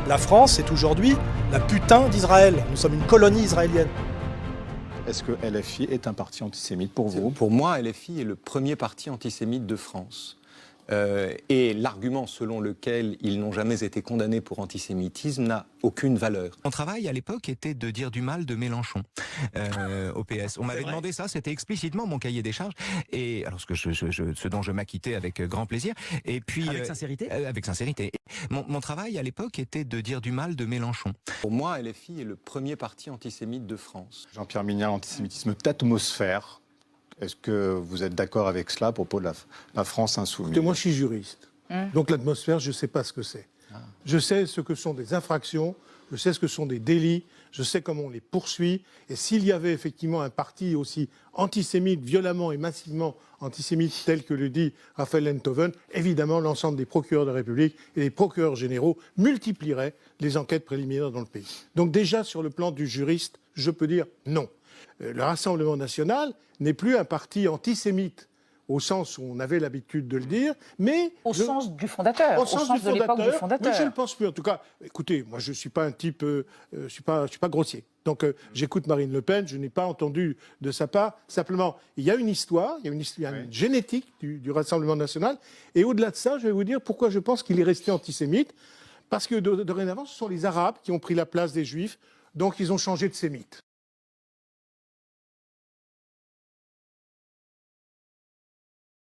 La France est aujourd'hui la putain d'Israël. Nous sommes une colonie israélienne. Est-ce que LFI est un parti antisémite pour vous? Pour moi, LFI est le premier parti antisémite de France. Et l'argument selon lequel ils n'ont jamais été condamnés pour antisémitisme n'a aucune valeur. Mon travail à l'époque était de dire du mal de Mélenchon au PS. On m'avait demandé ça, c'était explicitement mon cahier des charges. Et alors ce dont je m'acquittais avec grand plaisir. Et puis avec sincérité. Avec sincérité. Mon travail à l'époque était de dire du mal de Mélenchon. Pour moi, LFI est le premier parti antisémite de France. Jean-Pierre Mignard, l'antisémitisme d'atmosphère. Est-ce que vous êtes d'accord avec cela à propos de la France insoumise? Écoutez, moi, je suis juriste. Donc l'atmosphère, je ne sais pas ce que c'est. Je sais ce que sont des infractions, je sais ce que sont des délits, je sais comment on les poursuit. Et s'il y avait effectivement un parti aussi antisémite, violemment et massivement antisémite, tel que le dit Raphaël Enthoven, évidemment, l'ensemble des procureurs de la République et des procureurs généraux multiplieraient les enquêtes préliminaires dans le pays. Donc déjà, sur le plan du juriste, je peux dire non. Le Rassemblement national n'est plus un parti antisémite, au sens où on avait l'habitude de le dire, mais... Au sens du fondateur, au sens de l'époque du fondateur. Oui, je ne le pense plus. En tout cas, écoutez, moi je ne suis pas un type... je suis pas grossier. Donc j'écoute Marine Le Pen, je n'ai pas entendu de sa part. Simplement, il y a une histoire, il y a une génétique du Rassemblement national. Et au-delà de ça, je vais vous dire pourquoi je pense qu'il est resté antisémite. Parce que dorénavant, ce sont les Arabes qui ont pris la place des Juifs, donc ils ont changé de sémites.